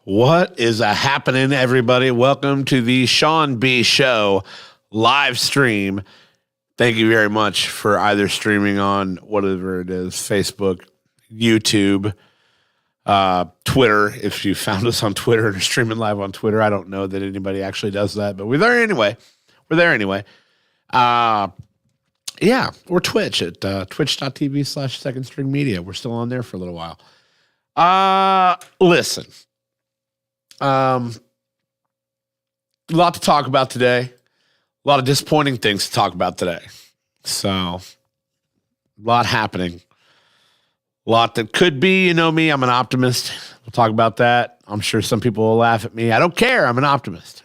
What is happening, everybody? Welcome to the Sean B. Show live stream. Thank you very much for either streaming on whatever it is, Facebook, YouTube, Twitter. If you found us on Twitter and are streaming live on Twitter, I don't know that anybody actually does that, but we're there anyway. Yeah, or Twitch at twitch.tv/secondstringmedia. We're still on there for a little while. Listen. A lot to talk about today. A lot of disappointing things to talk about today. So, a lot happening. A lot that could be, you know me, I'm an optimist. We'll talk about that. I'm sure some people will laugh at me. I don't care. I'm an optimist.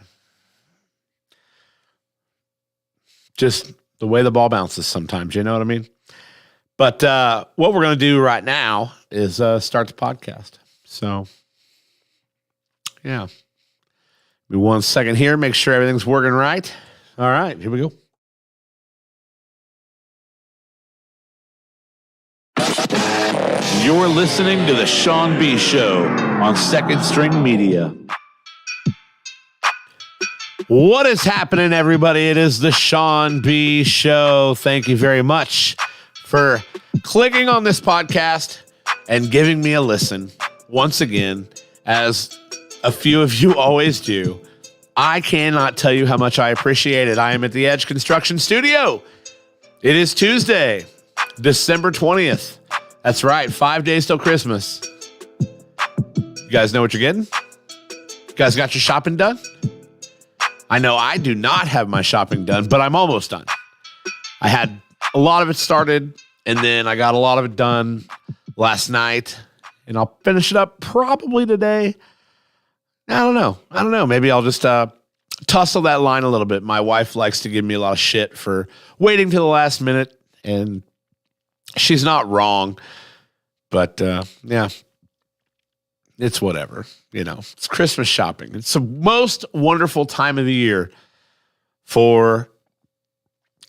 Just the way the ball bounces sometimes, you know what I mean? But what we're going to do right now is start the podcast. So, yeah. Give me 1 second here. Make sure everything's working right. All right, here we go. You're listening to the Sean B. Show on Second String Media. What is happening, everybody? It is the Sean B. Show. Thank you very much for clicking on this podcast and giving me a listen once again, as a few of you always do. I cannot tell you how much I appreciate it. I am at the Edge Construction Studio. It is Tuesday, December 20th. That's right, 5 days till Christmas. You guys know what you're getting? You guys got your shopping done? I know I do not have my shopping done, but I'm almost done. I had a lot of it started, and then I got a lot of it done last night, and I'll finish it up probably today. I don't know. Maybe I'll just tussle that line a little bit. My wife likes to give me a lot of shit for waiting till the last minute, and she's not wrong. But, yeah, it's whatever. You know, it's Christmas shopping. It's the most wonderful time of the year for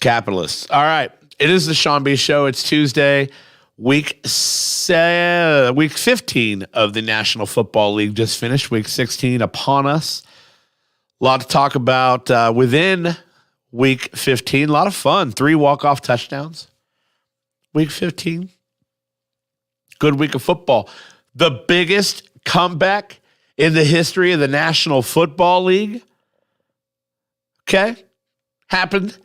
capitalists. All right. It is the Sean B. Show. It's Tuesday. Week 15 of the National Football League just finished. Week 16 upon us. A lot to talk about within Week 15. A lot of fun. 3 walk-off touchdowns. Week 15. Good week of football. The biggest comeback in the history of the National Football League. Okay. Happened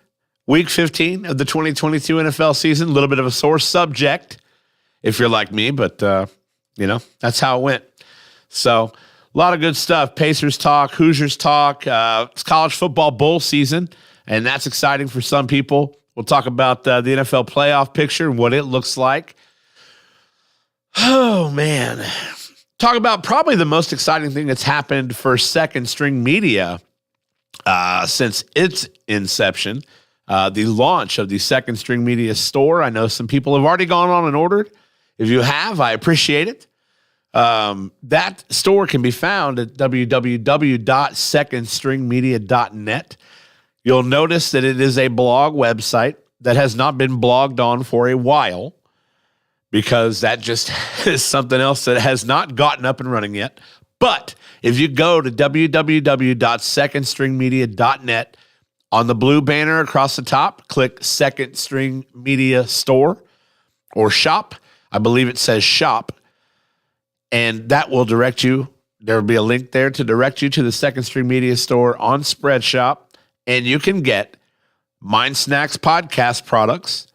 Week 15 of the 2022 NFL season. A little bit of a sore subject, if you're like me, but, you know, that's how it went. So, a lot of good stuff. Pacers talk, Hoosiers talk. It's college football bowl season, and that's exciting for some people. We'll talk about the NFL playoff picture and what it looks like. Oh, man. Talk about probably the most exciting thing that's happened for Second String Media since its inception. The launch of the Second String Media store. I know some people have already gone on and ordered. If you have, I appreciate it. That store can be found at www.secondstringmedia.net. You'll notice that it is a blog website that has not been blogged on for a while, because that just is something else that has not gotten up and running yet. But if you go to www.secondstringmedia.net, on the blue banner across the top, click Second String Media Store or Shop. I believe it says Shop. And that will direct you. There will be a link there to direct you to the Second String Media Store on Spreadshop. And you can get Mind Snacks podcast products,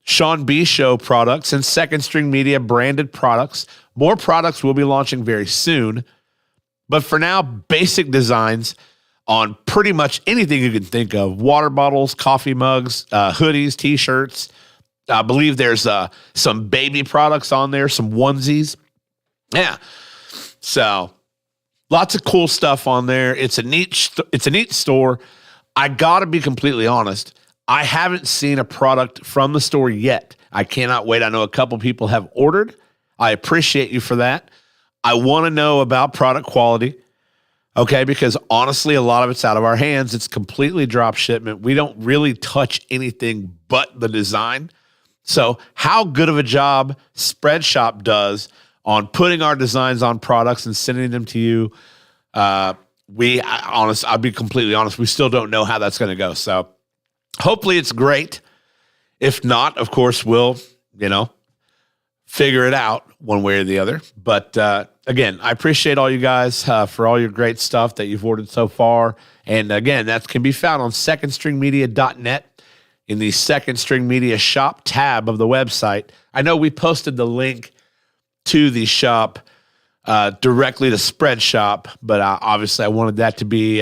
Sean B. Show products, and Second String Media branded products. More products will be launching very soon. But for now, basic designs on pretty much anything you can think of. Water bottles, coffee mugs, hoodies, T-shirts. I believe there's some baby products on there, some onesies. Yeah. So lots of cool stuff on there. It's a neat store. I got to be completely honest. I haven't seen a product from the store yet. I cannot wait. I know a couple people have ordered. I appreciate you for that. I want to know about product quality. Okay, because honestly, a lot of it's out of our hands. It's completely drop shipment. We don't really touch anything but the design. So how good of a job Spreadshop does on putting our designs on products and sending them to you. I'll be completely honest, we still don't know how that's going to go. So hopefully it's great. If not, of course, we'll, figure it out one way or the other. But again, I appreciate all you guys for all your great stuff that you've ordered so far. And again, that can be found on secondstringmedia.net in the Second String Media shop tab of the website. I know we posted the link to the shop directly to Spread Shop, but obviously I wanted that to be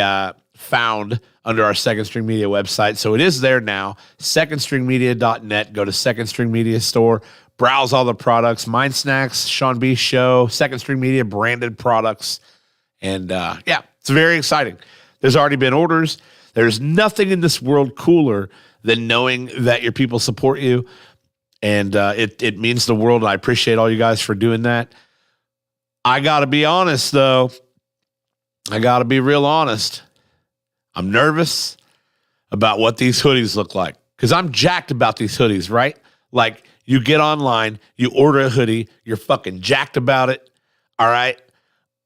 found under our Second String Media website. So it is there now, secondstringmedia.net. Go to Second String Media store, browse all the products, Mind Snacks, Sean B Show, Second String Media branded products. And it's very exciting. There's already been orders. There's nothing in this world cooler than knowing that your people support you. And it means the world. I appreciate all you guys for doing that. I got to be honest, though. I got to be real honest. I'm nervous about what these hoodies look like because I'm jacked about these hoodies, right? Like, you get online, you order a hoodie, you're fucking jacked about it. All right.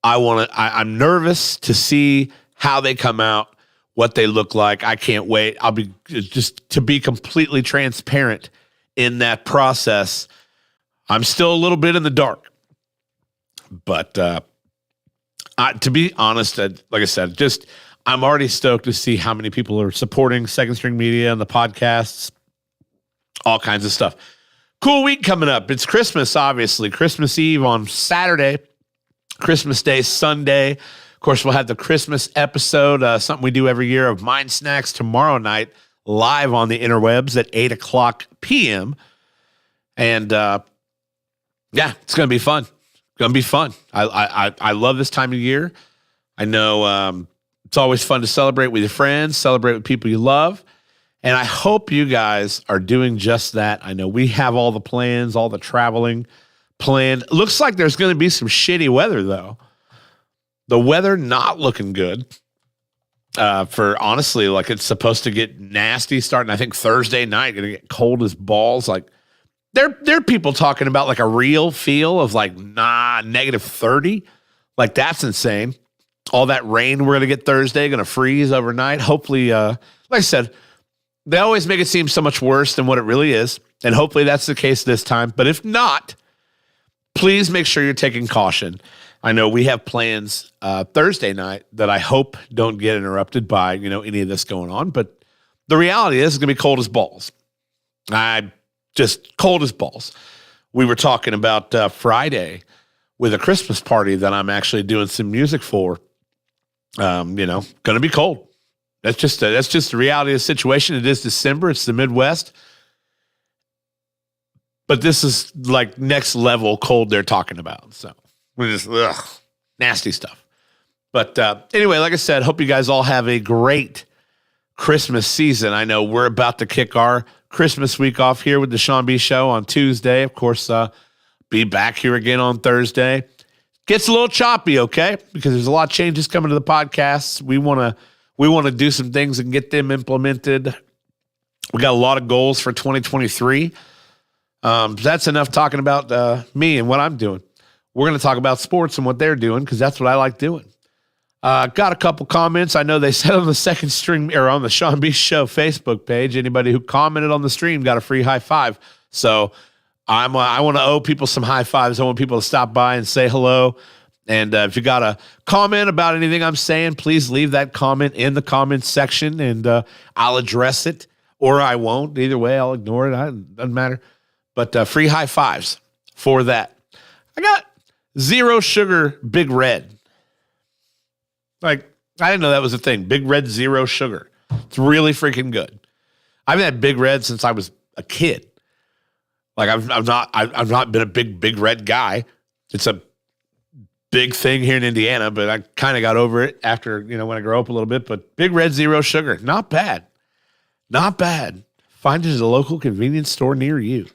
I'm nervous to see how they come out, what they look like. I can't wait. I'll be just to be completely transparent in that process. I'm still a little bit in the dark, but to be honest, like I said, I'm already stoked to see how many people are supporting Second String Media and the podcasts, all kinds of stuff. Cool week coming up. It's Christmas, obviously. Christmas Eve on Saturday, Christmas Day Sunday. Of course, we'll have the Christmas episode, something we do every year, of Mind Snacks tomorrow night, live on the interwebs at 8 o'clock p.m. And it's going to be fun. Going to be fun. I love this time of year. I know it's always fun to celebrate with your friends, celebrate with people you love. And I hope you guys are doing just that. I know we have all the plans, all the traveling planned. Looks like there's going to be some shitty weather, though. The weather not looking good. For honestly, like, it's supposed to get nasty starting, I think, Thursday night. Going to get cold as balls. Like, there are people talking about like a real feel of like, negative 30. Like, that's insane. All that rain we're going to get Thursday, going to freeze overnight. Hopefully, like I said, they always make it seem so much worse than what it really is. And hopefully that's the case this time. But if not, please make sure you're taking caution. I know we have plans Thursday night that I hope don't get interrupted by, any of this going on. But the reality is it's going to be cold as balls. Just cold as balls. We were talking about Friday with a Christmas party that I'm actually doing some music for. Going to be cold. That's just the reality of the situation. It is December. It's the Midwest. But this is like next level cold they're talking about. So we're just, nasty stuff. But anyway, like I said, hope you guys all have a great Christmas season. I know we're about to kick our Christmas week off here with the Sean B Show on Tuesday. Of course, be back here again on Thursday. Gets a little choppy, okay? Because there's a lot of changes coming to the podcasts. We want to do some things and get them implemented. We got a lot of goals for 2023. That's enough talking about me and what I'm doing. We're going to talk about sports and what they're doing because that's what I like doing. Got a couple comments. I know they said on the Second String or on the Sean B Show Facebook page, anybody who commented on the stream got a free high five. So I want to owe people some high fives. I want people to stop by and say hello. And if you got a comment about anything I'm saying, please leave that comment in the comments section, and I'll address it, or I won't. Either way, I'll ignore it. It doesn't matter. But free high fives for that. I got Zero Sugar Big Red. Like, I didn't know that was a thing. Big Red Zero Sugar. It's really freaking good. I've had Big Red since I was a kid. Like, I've not been a big red guy. It's a big thing here in Indiana, but I kind of got over it after, when I grew up a little bit. But Big Red Zero Sugar, not bad. Not bad. Find it at a local convenience store near you.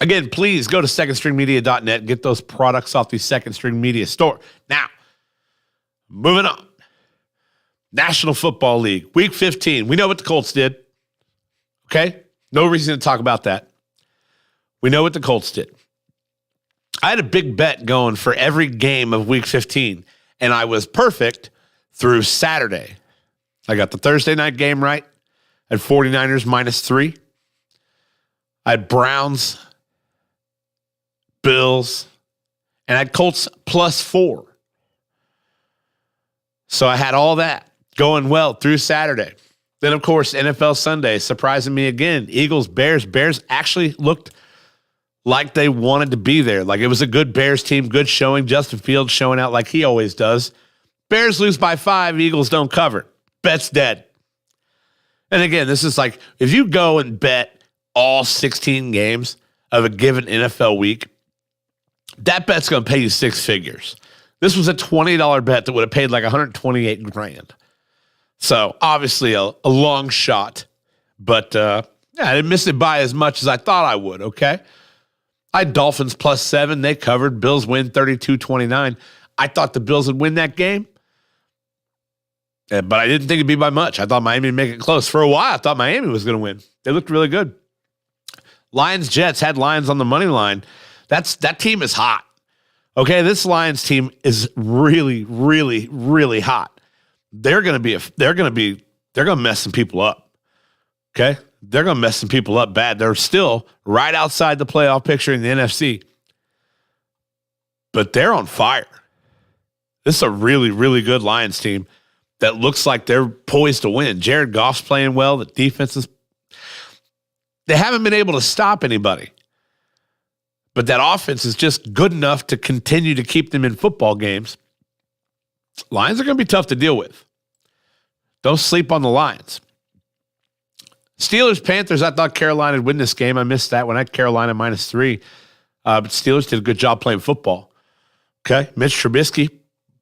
Again, please go to secondstringmedia.net. Get those products off the Second String Media store. Now, moving on. National Football League, Week 15. We know what the Colts did. Okay? No reason to talk about that. We know what the Colts did. I had a big bet going for every game of week 15, and I was perfect through Saturday. I got the Thursday night game right. I had 49ers -3. I had Browns, Bills, and I had Colts +4. So I had all that going well through Saturday. Then, of course, NFL Sunday, surprising me again. Eagles, Bears. Bears actually looked like they wanted to be there. Like it was a good Bears team, good showing. Justin Fields showing out like he always does. Bears lose by 5, Eagles don't cover. Bet's dead. And again, this is like, if you go and bet all 16 games of a given NFL week, that bet's going to pay you 6 figures. This was a $20 bet that would have paid like $128,000. So obviously a long shot, but I didn't miss it by as much as I thought I would, okay? I had Dolphins +7. They covered. Bills win 32-29. I thought the Bills would win that game, but I didn't think it'd be by much. I thought Miami would make it close. For a while, I thought Miami was going to win. They looked really good. Lions-Jets had Lions on the money line. That team is hot. Okay, this Lions team is really, really, really hot. They're going to mess some people up. Okay? They're going to mess some people up bad. They're still right outside the playoff picture in the NFC. But they're on fire. This is a really, really good Lions team that looks like they're poised to win. Jared Goff's playing well. The defense is... They haven't been able to stop anybody. But that offense is just good enough to continue to keep them in football games. Lions are going to be tough to deal with. Don't sleep on the Lions. Steelers, Panthers, I thought Carolina would win this game. I missed that one. I had Carolina -3. But Steelers did a good job playing football. Okay. Mitch Trubisky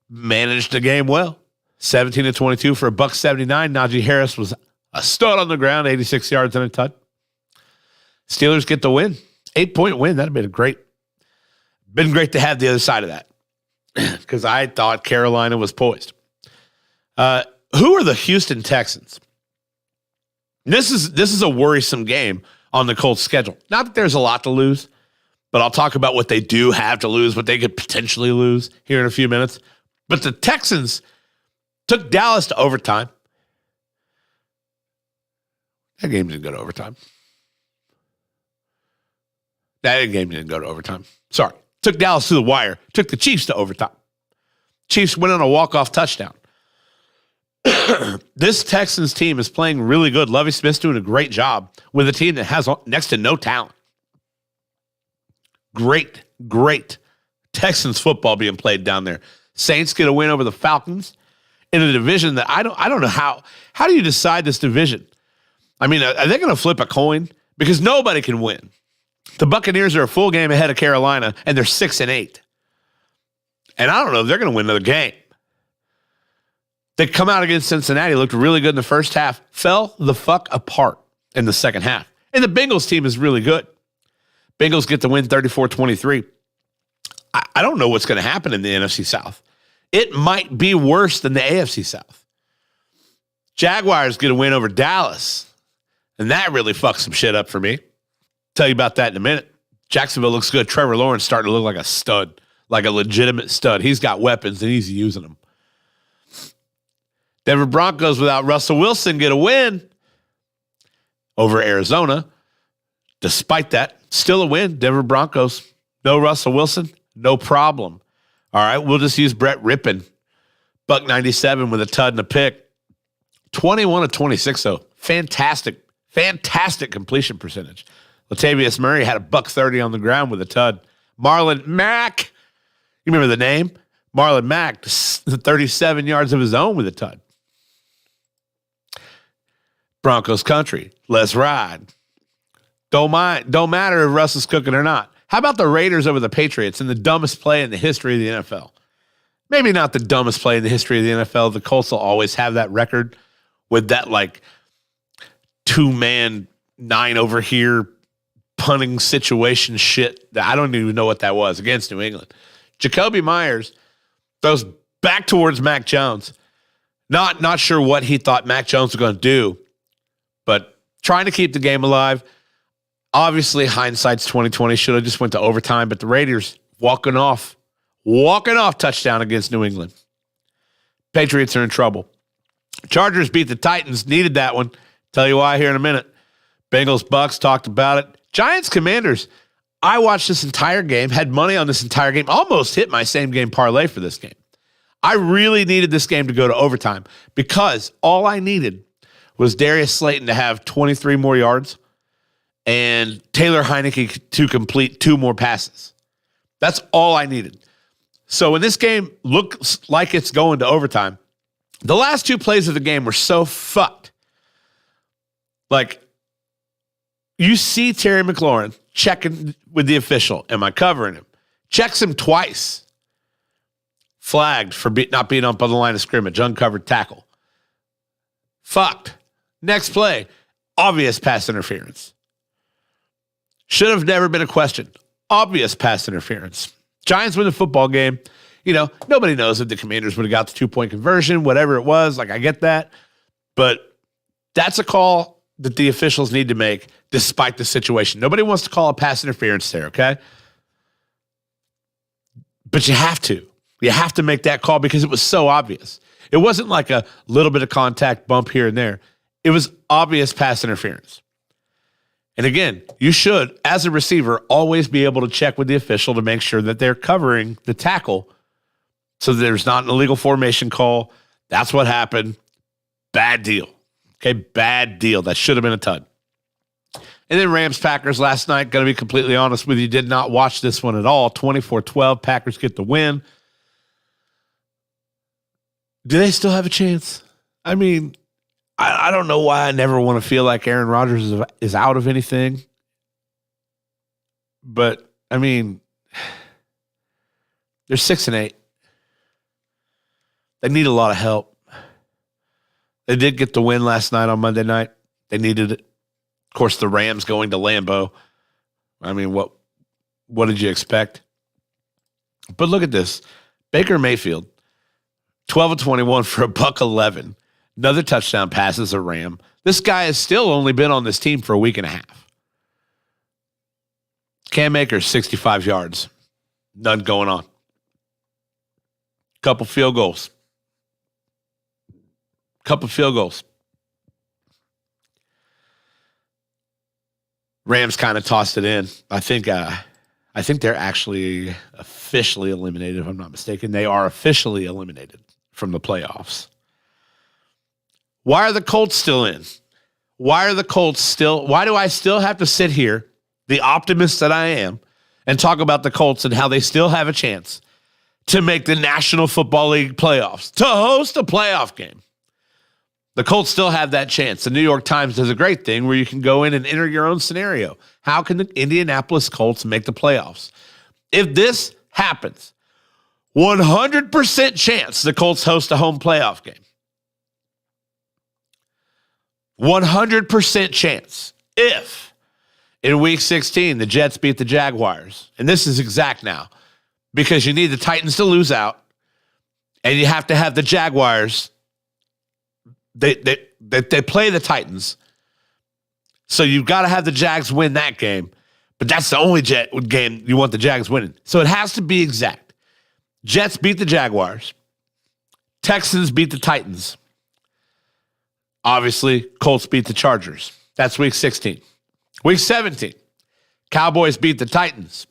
managed the game well. 17-22 for $179. Najee Harris was a stud on the ground, 86 yards and a touch. Steelers get the win. 8-point win. That'd have been great to have the other side of that. Because I thought Carolina was poised. Who are the Houston Texans? This is a worrisome game on the Colts schedule. Not that there's a lot to lose, but I'll talk about what they do have to lose, what they could potentially lose here in a few minutes. But the Texans took Dallas to overtime. That game didn't go to overtime. That game didn't go to overtime. Sorry. Took Dallas to the wire. Took the Chiefs to overtime. Chiefs went on a walk-off touchdown. This Texans team is playing really good. Lovie Smith's doing a great job with a team that has next to no talent. Great, great Texans football being played down there. Saints get a win over the Falcons in a division that I don't know how do you decide this division? I mean, are they going to flip a coin? Because nobody can win. The Buccaneers are a full game ahead of Carolina, and they're 6-8. And I don't know if they're going to win another game. They come out against Cincinnati, looked really good in the first half, fell the fuck apart in the second half. And the Bengals team is really good. Bengals get the win 34-23. I don't know what's going to happen in the NFC South. It might be worse than the AFC South. Jaguars get a win over Dallas, and that really fucks some shit up for me. Tell you about that in a minute. Jacksonville looks good. Trevor Lawrence starting to look like a stud, like a legitimate stud. He's got weapons, and he's using them. Denver Broncos without Russell Wilson get a win over Arizona. Despite that, still a win. Denver Broncos, no Russell Wilson, no problem. All right, we'll just use Brett Rippon. $197 with a tud and a pick. 21-26, though. Fantastic completion percentage. Latavius Murray had a $130 on the ground with a tud. Marlon Mack, you remember the name? Marlon Mack, 37 yards of his own with a tud. Broncos country, let's ride. Don't matter if Russ is cooking or not. How about the Raiders over the Patriots in the dumbest play in the history of the NFL? Maybe not the dumbest play in the history of the NFL. The Colts will always have that record with that like 2-man 9 over here punting situation shit. I don't even know what that was against New England. Jacoby Myers throws back towards Mac Jones. Not sure what he thought Mac Jones was going to do, but trying to keep the game alive. Obviously, hindsight's 2020. Should have just went to overtime, but the Raiders Walking off touchdown against New England. Patriots are in trouble. Chargers beat the Titans. Needed that one. Tell you why here in a minute. Bengals, Bucks, talked about it. Giants, Commanders. I watched this entire game, had money on this entire game, almost hit my same game parlay for this game. I really needed this game to go to overtime because all I needed was Darius Slayton to have 23 more yards and Taylor Heineke to complete 2 more passes. That's all I needed. So when this game looks like it's going to overtime, the last 2 plays of the game were so fucked. Like, you see Terry McLaurin checking with the official. Am I covering him? Checks him twice. Flagged for not being up on the line of scrimmage. Uncovered tackle. Fucked. Next play. Obvious pass interference. Should have never been a question. Obvious pass interference. Giants win the football game. You know, nobody knows if the Commanders would have got the 2-point conversion, whatever it was. Like, I get that. But that's a call that the officials need to make despite the situation. Nobody wants to call a pass interference there, okay? But you have to. You have to make that call because it was so obvious. It wasn't like a little bit of contact bump here and there. It was obvious pass interference. And again, you should, as a receiver, always be able to check with the official to make sure that they're covering the tackle so that there's not an illegal formation call. That's what happened. Bad deal. Okay, bad deal. That should have been a ton. And then Rams-Packers last night, going to be completely honest with you, did not watch this one at all. 24-12, Packers get the win. Do they still have a chance? I mean, I don't know why I never want to feel like Aaron Rodgers is out of anything. But, I mean, they're 6-8. They need a lot of help. They did get the win last night on Monday night. They needed it. Of course, the Rams going to Lambeau. I mean, what did you expect? But look at this. Baker Mayfield, 12 of 21 for $111. Another touchdown pass as a Ram. This guy has still only been on this team for a week and a half. Cam Akers, 65 yards. None going on. Couple field goals. Rams kind of tossed it in. I think they're actually officially eliminated, if I'm not mistaken. They are officially eliminated from the playoffs. Why are the Colts still in? Why do I still have to sit here, the optimist that I am, and talk about the Colts and how they still have a chance to make the National Football League playoffs, to host a playoff game? The Colts still have that chance. The New York Times does a great thing where you can go in and enter your own scenario. How can the Indianapolis Colts make the playoffs? If this happens, 100% chance the Colts host a home playoff game. 100% chance. If in week 16 the Jets beat the Jaguars, and this is exact now, because you need the Titans to lose out, and you have to have the Jaguars. They play the Titans, so you've got to have the Jags win that game. But that's the only game you want the Jags winning. So it has to be exact. Jets beat the Jaguars. Texans beat the Titans. Obviously, Colts beat the Chargers. That's week 16. Week 17, Cowboys beat the Titans.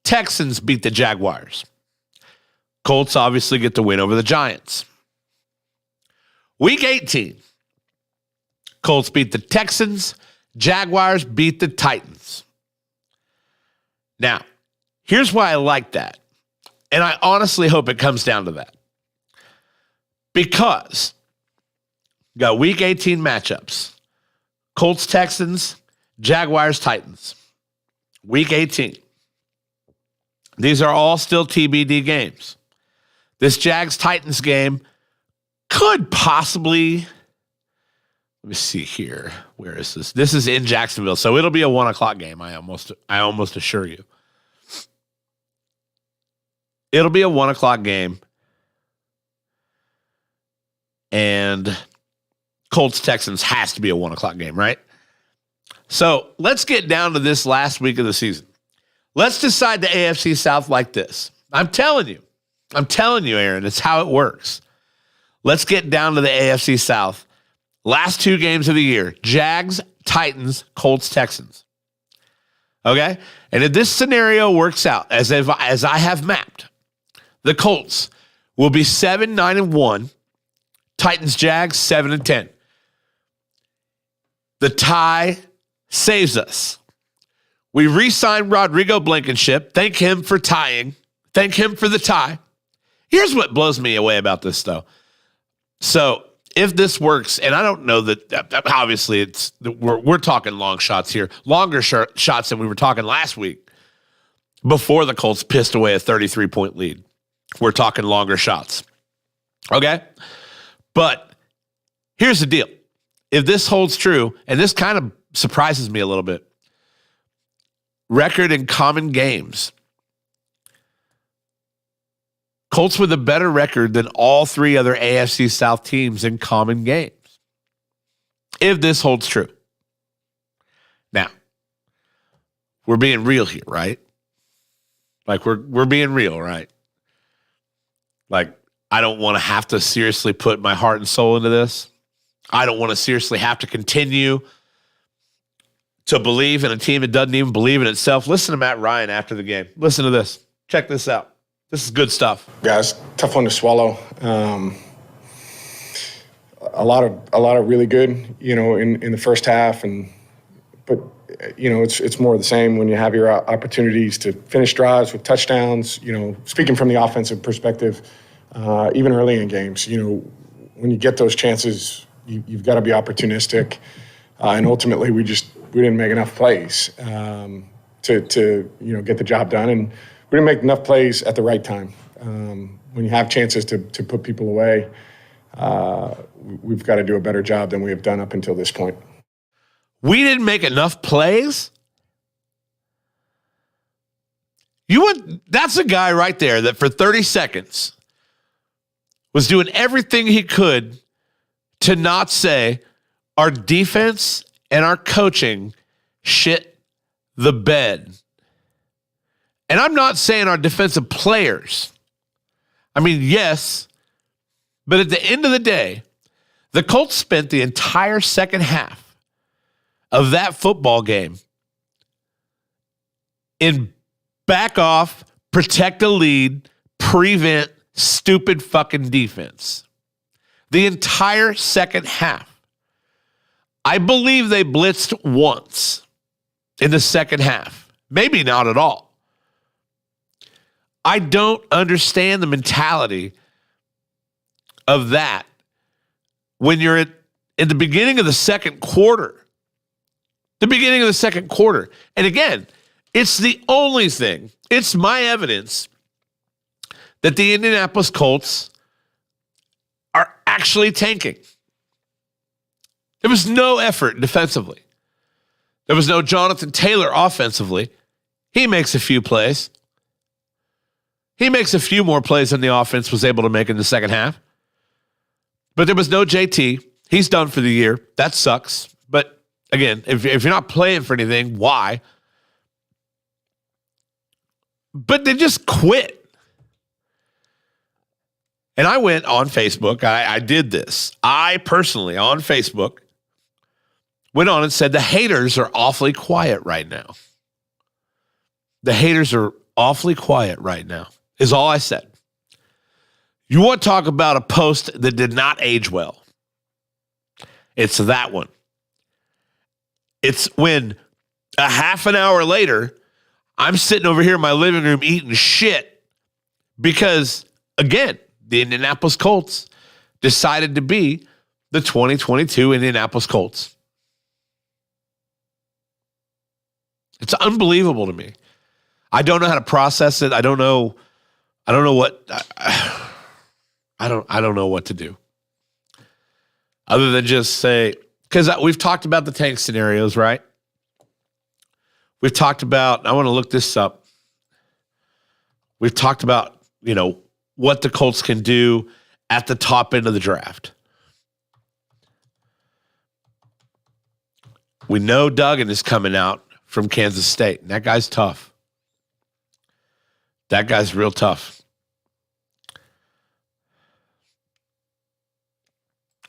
Texans beat the Jaguars. Colts obviously get the win over the Giants. Week 18, Colts beat the Texans. Jaguars beat the Titans. Now, here's why I like that. And I honestly hope it comes down to that. Because you got week 18 matchups. Colts, Texans, Jaguars, Titans. Week 18. These are all still TBD games. This Jags-Titans game could possibly, let me see here. Where is this? This is in Jacksonville, so it'll be a 1:00 game. I almost assure you. It'll be a 1:00 game. And Colts-Texans has to be a 1:00 game, right? So let's get down to this last week of the season. Let's decide the AFC South like this. I'm telling you, Aaron, it's how it works. Let's get down to the AFC South. Last 2 games of the year, Jags, Titans, Colts, Texans. Okay? And if this scenario works out as I have mapped, the Colts will be 7-9-1, Titans, Jags, 7-10. The tie saves us. We re-signed Rodrigo Blankenship. Thank him for tying. Thank him for the tie. Here's what blows me away about this, though. So if this works, and I don't know that obviously we're talking long shots here, longer shots than we were talking last week before the Colts pissed away a 33-point lead. We're talking longer shots. Okay? But here's the deal. If this holds true, and this kind of surprises me a little bit, record in common games. Colts with a better record than all 3 other AFC South teams in common games. If this holds true. Now, we're being real here, right? Like we're being real, right? Like, I don't want to have to seriously put my heart and soul into this. I don't want to seriously have to continue to believe in a team that doesn't even believe in itself. Listen to Matt Ryan after the game. Listen to this. Check this out. This is good stuff. Guys, tough one to swallow. A lot of really good, in the first half, but it's more of the same when you have your opportunities to finish drives with touchdowns. Speaking from the offensive perspective, even early in games, when you get those chances, you've got to be opportunistic, and ultimately we didn't make enough plays to get the job done, and we didn't make enough plays at the right time. When you have chances to put people away, we've got to do a better job than we have done up until this point. We didn't make enough plays? That's a guy right there that for 30 seconds was doing everything he could to not say our defense and our coaching shit the bed. And I'm not saying our defensive players. I mean, yes, but at the end of the day, the Colts spent the entire second half of that football game in back off, protect the lead, prevent stupid fucking defense. The entire second half. I believe they blitzed once in the second half. Maybe not at all. I don't understand the mentality of that when you're at the beginning of the second quarter. The beginning of the second quarter. And again, it's the only thing. It's my evidence that the Indianapolis Colts are actually tanking. There was no effort defensively. There was no Jonathan Taylor offensively. He makes a few plays. He makes a few more plays than the offense was able to make in the second half. But there was no JT. He's done for the year. That sucks. But again, if you're not playing for anything, why? But they just quit. And I went on Facebook. I did this. I personally, on Facebook, went on and said the haters are awfully quiet right now. The haters are awfully quiet right now, is all I said. You want to talk about a post that did not age well? It's that one. It's when a half an hour later, I'm sitting over here in my living room eating shit because, again, the Indianapolis Colts decided to be the 2022 Indianapolis Colts. It's unbelievable to me. I don't know how to process it. I don't know what I don't know what to do. Other than just say, because we've talked about the tank scenarios, right? We've talked about, I want to look this up. We've talked about, what the Colts can do at the top end of the draft. We know Duggan is coming out from Kansas State, and that guy's tough. That guy's real tough.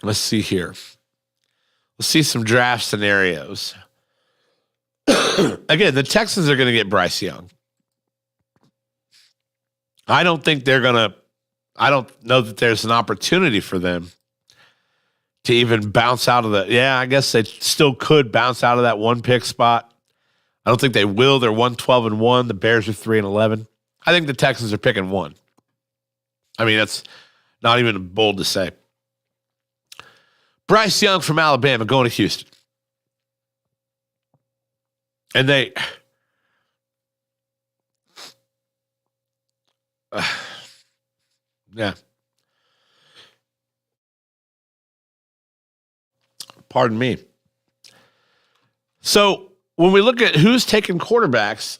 Let's see here. Let's see some draft scenarios. Again, the Texans are going to get Bryce Young. I don't know that there's an opportunity for them to even bounce out of I guess they still could bounce out of that one pick spot. I don't think they will. They're 1-12-1. The Bears are 3-11. I think the Texans are picking 1. I mean, that's not even bold to say. Bryce Young from Alabama going to Houston. And yeah. Pardon me. So when we look at who's taking quarterbacks,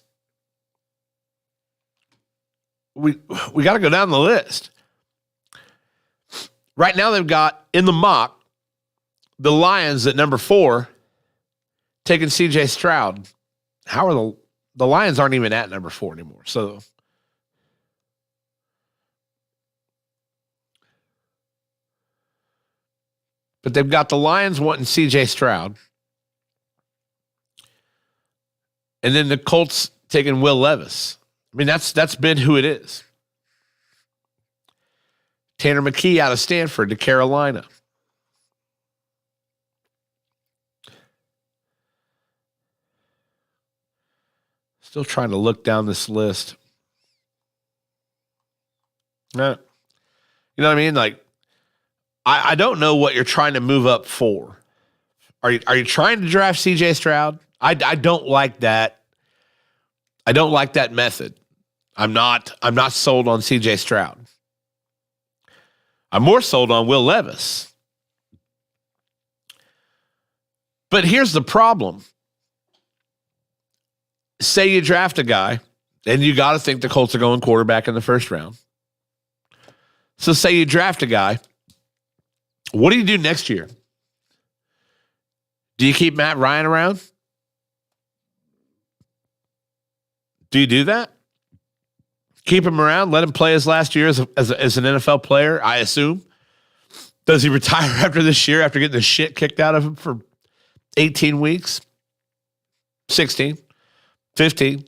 we got to go down the list. Right now they've got in the mock the Lions at number 4 taking C.J. Stroud. How are the Lions aren't even at number 4 anymore? So but they've got the Lions wanting C.J. Stroud. And then the Colts taking Will Levis. I mean, that's been who it is. Tanner McKee out of Stanford to Carolina. Still trying to look down this list. You know what I mean? Like, I don't know what you're trying to move up for. Are you trying to draft C.J. Stroud? I don't like that. I don't like that method. I'm not sold on C.J. Stroud. I'm more sold on Will Levis. But here's the problem. Say you draft a guy, and you got to think the Colts are going quarterback in the first round. So say you draft a guy. What do you do next year? Do you keep Matt Ryan around? Do you do that? Keep him around, let him play his last year as an NFL player, I assume. Does he retire after this year after getting the shit kicked out of him for 18 weeks? 16? 15?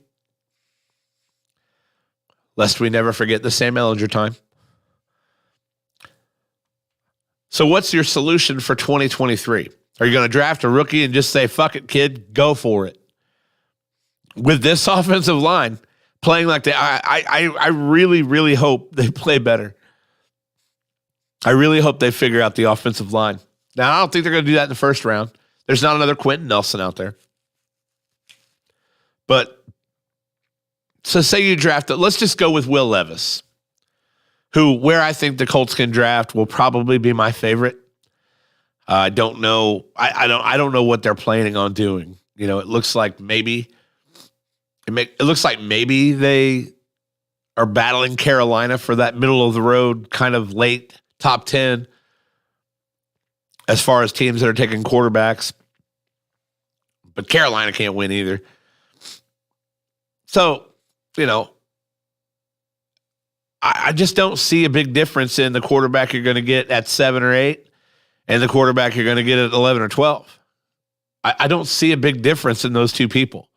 Lest we never forget the Sam Ehlinger time. So what's your solution for 2023? Are you going to draft a rookie and just say, fuck it, kid, go for it? With this offensive line playing like I really, really hope they play better. I really hope they figure out the offensive line. Now, I don't think they're going to do that in the first round. There's not another Quentin Nelson out there. But, so say you draft it. Let's just go with Will Levis, where I think the Colts can draft will probably be my favorite. I don't know. I don't know what they're planning on doing. You know, it looks like maybe they are battling Carolina for that middle of the road, kind of late top 10 as far as teams that are taking quarterbacks. But Carolina can't win either. So, you know, I just don't see a big difference in the quarterback you're going to get at 7 or 8 and the quarterback you're going to get at 11 or 12. I don't see a big difference in those two people.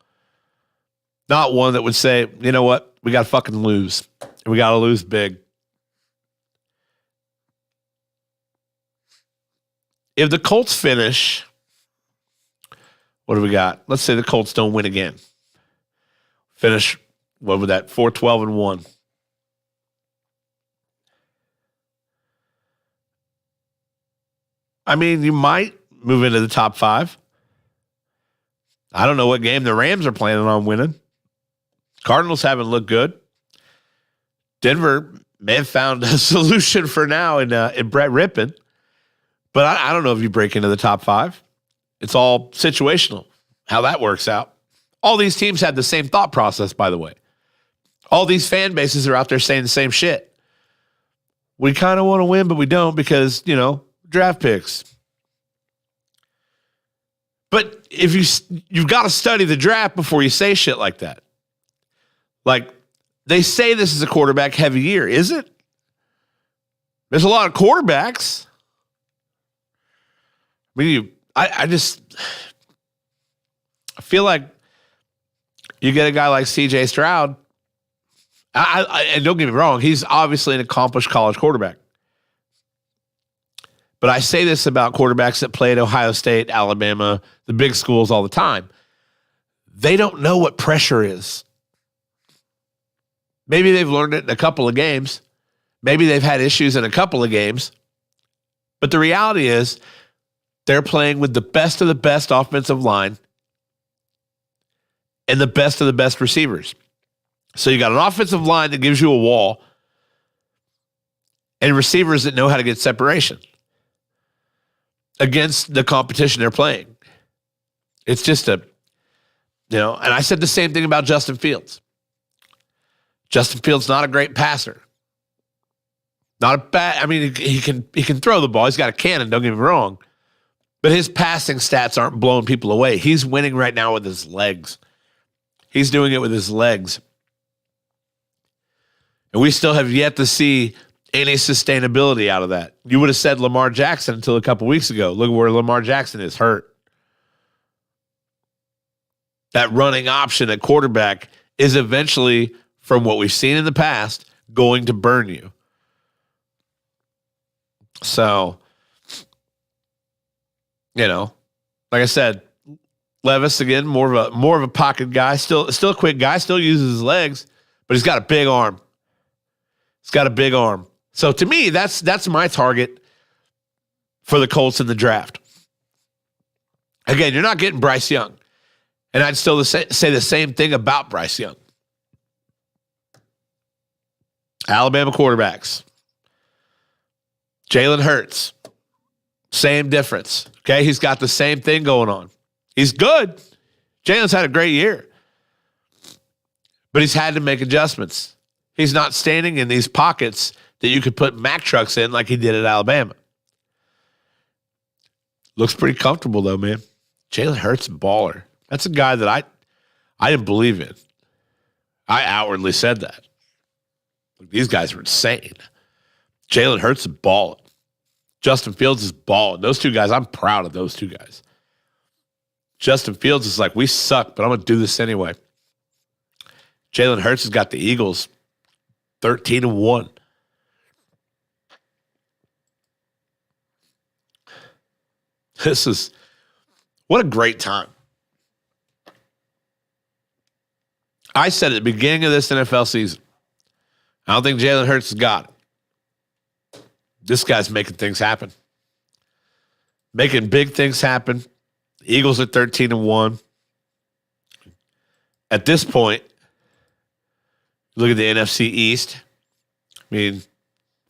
Not one that would say, you know what, we got to fucking lose. And we got to lose big. If the Colts finish, what do we got? Let's say the Colts don't win again. Finish, what would that, 4-12-1. I mean, you might move into the top 5. I don't know what game the Rams are planning on winning. Cardinals haven't looked good. Denver may have found a solution for now in Brett Rippon. But I don't know if you break into the top 5. It's all situational, how that works out. All these teams had the same thought process, by the way. All these fan bases are out there saying the same shit. We kind of want to win, but we don't because, you know, draft picks. But if you've got to study the draft before you say shit like that. Like, they say this is a quarterback heavy year. Is it? There's a lot of quarterbacks. I mean, I feel like you get a guy like C.J. Stroud. And don't get me wrong, he's obviously an accomplished college quarterback. But I say this about quarterbacks that play at Ohio State, Alabama, the big schools all the time. They don't know what pressure is. Maybe they've learned it in a couple of games. Maybe they've had issues in a couple of games. But the reality is they're playing with the best of the best offensive line and the best of the best receivers. So you got an offensive line that gives you a wall and receivers that know how to get separation against the competition they're playing. It's just and I said the same thing about Justin Fields. Justin Fields not a great passer. Not a bad, I mean, he can throw the ball. He's got a cannon, don't get me wrong. But his passing stats aren't blowing people away. He's winning right now with his legs. He's doing it with his legs. And we still have yet to see any sustainability out of that. You would have said Lamar Jackson until a couple weeks ago. Look where Lamar Jackson is hurt. That running option at quarterback is eventually, from what we've seen in the past, going to burn you. So, like I said, Levis again, more of a pocket guy, still a quick guy, still uses his legs, but he's got a big arm. He's got a big arm. So to me, that's my target for the Colts in the draft. Again, you're not getting Bryce Young. And I'd still say the same thing about Bryce Young. Alabama quarterbacks. Jalen Hurts. Same difference. Okay, he's got the same thing going on. He's good. Jalen's had a great year. But he's had to make adjustments. He's not standing in these pockets that you could put Mack trucks in like he did at Alabama. Looks pretty comfortable, though, man. Jalen Hurts, baller. That's a guy that I didn't believe in. I outwardly said that. These guys are insane. Jalen Hurts is balling. Justin Fields is balling. Those two guys, I'm proud of those two guys. Justin Fields is like, we suck, but I'm going to do this anyway. Jalen Hurts has got the Eagles 13-1. What a great time. I said at the beginning of this NFL season, I don't think Jalen Hurts has got it. This guy's making things happen. Making big things happen. The Eagles are 13-1. At this point, look at the NFC East. I mean,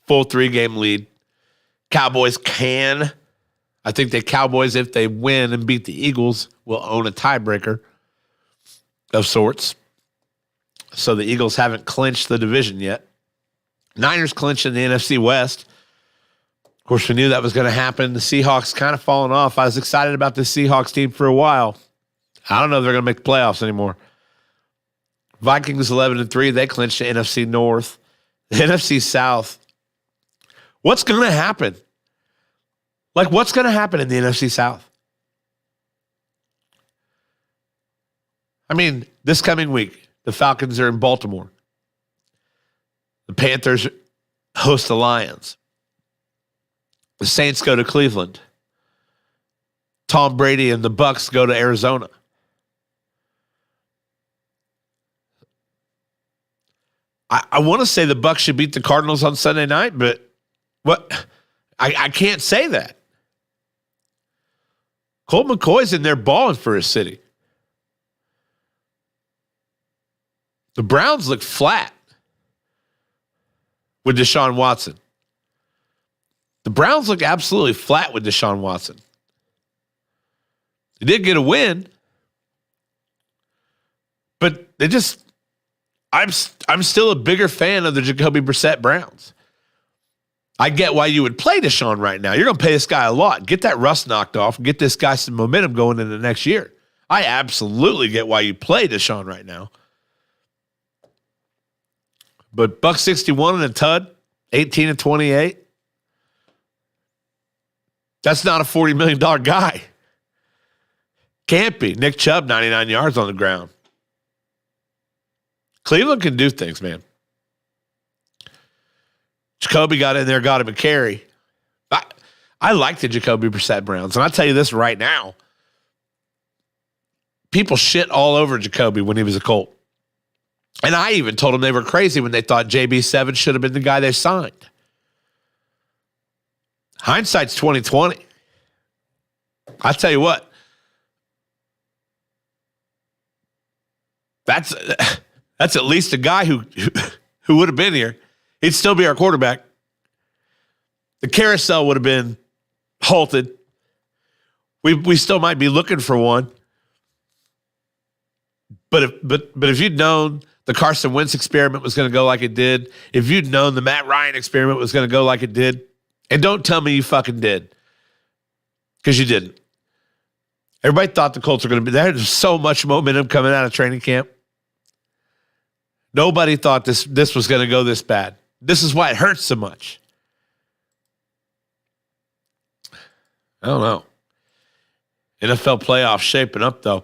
full 3-game lead. Cowboys I think the Cowboys, if they win and beat the Eagles, will own a tiebreaker of sorts. So the Eagles haven't clinched the division yet. Niners clinched in the NFC West. Of course, we knew that was going to happen. The Seahawks kind of fallen off. I was excited about the Seahawks team for a while. I don't know if they're going to make the playoffs anymore. Vikings 11-3. They clinched the NFC North. The NFC South. What's going to happen? What's going to happen in the NFC South? I mean, this coming week, the Falcons are in Baltimore. The Panthers host the Lions. The Saints go to Cleveland. Tom Brady and the Bucs go to Arizona. I want to say the Bucs should beat the Cardinals on Sunday night, but what? I can't say that. Colt McCoy's in there balling for his city. The Browns look flat with Deshaun Watson. The Browns look absolutely flat with Deshaun Watson. They did get a win, but they just, I'm still a bigger fan of the Jacoby Brissett Browns. I get why you would play Deshaun right now. You're going to pay this guy a lot. Get that rust knocked off and get this guy some momentum going into next year. I absolutely get why you play Deshaun right now. But buck 61 and a tud, 18 and 28. That's not a $40 million guy. Can't be. Nick Chubb, 99 yards on the ground. Cleveland can do things, man. Jacoby got in there, got him a carry. I like the Jacoby Brissett Browns. And I'll tell you this right now. People shit all over Jacoby when he was a Colt. And I even told them they were crazy when they thought JB7 should have been the guy they signed. Hindsight's 2020. I'll tell you what. That's at least a guy who would have been here. He'd still be our quarterback. The carousel would have been halted. We still might be looking for one. But if you'd known the Carson Wentz experiment was going to go like it did, if you'd known the Matt Ryan experiment was going to go like it did, and don't tell me you fucking did, because you didn't. Everybody thought the Colts were going to be there. There's so much momentum coming out of training camp. Nobody thought this was going to go this bad. This is why it hurts so much. I don't know. NFL playoffs shaping up, though.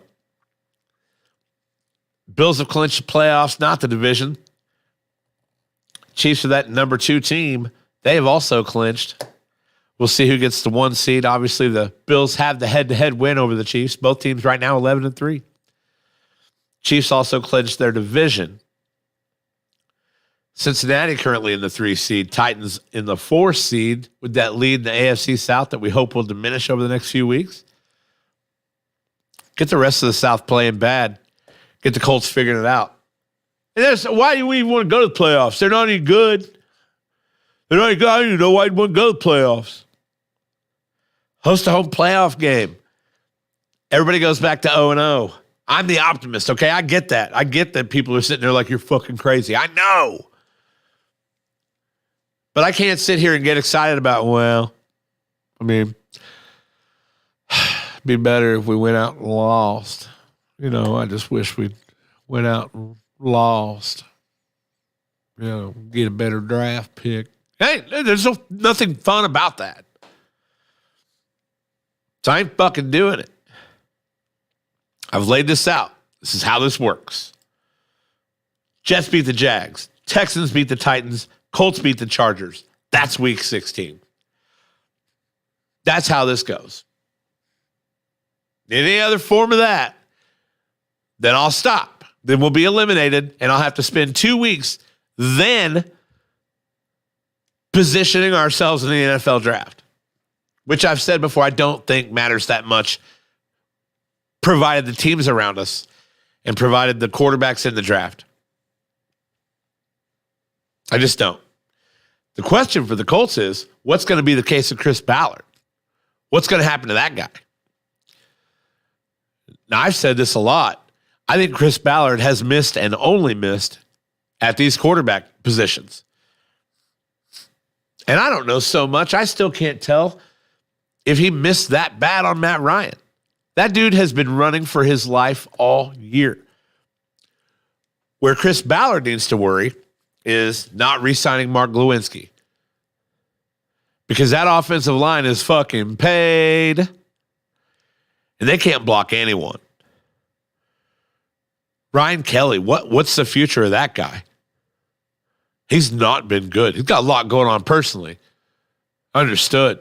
Bills have clinched the playoffs, not the division. Chiefs are that number 2 team. They have also clinched. We'll see who gets the 1 seed. Obviously, the Bills have the head-to-head win over the Chiefs. Both teams right now 11-3. Chiefs also clinched their division. Cincinnati currently in the 3 seed. Titans in the 4 seed with that lead in the AFC South that we hope will diminish over the next few weeks. Get the rest of the South playing bad. Get the Colts figuring it out. And why do we even want to go to the playoffs? They're not any good. They're not any good. I don't even know why you'd want to go to the playoffs. Host a home playoff game. Everybody goes back to 0-0. I'm the optimist, okay? I get that. I get that people are sitting there like you're fucking crazy. I know. But I can't sit here and get excited about, well, I mean, it'd be better if we went out and lost. You know, I just wish we went out and lost. You know, get a better draft pick. Hey, there's nothing fun about that. So I ain't fucking doing it. I've laid this out. This is how this works. Jets beat the Jags. Texans beat the Titans. Colts beat the Chargers. That's week 16. That's how this goes. Any other form of that, then I'll stop. Then we'll be eliminated, and I'll have to spend 2 weeks then positioning ourselves in the NFL draft, which I've said before I don't think matters that much, provided the teams around us and provided the quarterbacks in the draft. I just don't. The question for the Colts is, what's going to be the case of Chris Ballard? What's going to happen to that guy? Now, I've said this a lot. I think Chris Ballard has missed and only missed at these quarterback positions. And I don't know so much. I still can't tell if he missed that bad on Matt Ryan. That dude has been running for his life all year. Where Chris Ballard needs to worry is not re-signing Mark Lewinsky. Because that offensive line is fucking paid. And they can't block anyone. Ryan Kelly, what's the future of that guy? He's not been good. He's got a lot going on personally. Understood.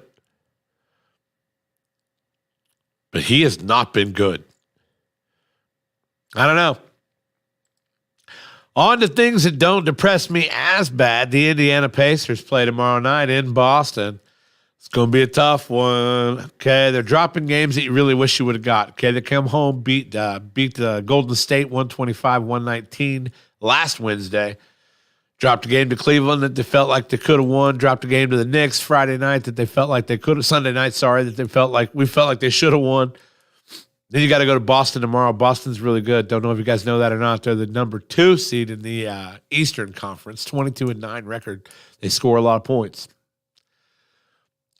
But he has not been good. I don't know. On to things that don't depress me as bad. The Indiana Pacers play tomorrow night in Boston. It's going to be a tough one. Okay, they're dropping games that you really wish you would have got. Okay, they come home, beat Golden State 125-119 last Wednesday. Dropped a game to Cleveland that they felt like they could have won. Dropped a game to the Knicks Friday night that they felt like they could have. Sunday night, sorry, that we felt like they should have won. Then you got to go to Boston tomorrow. Boston's really good. Don't know if you guys know that or not. They're the number 2 seed in the Eastern Conference, 22-9 record. They score a lot of points.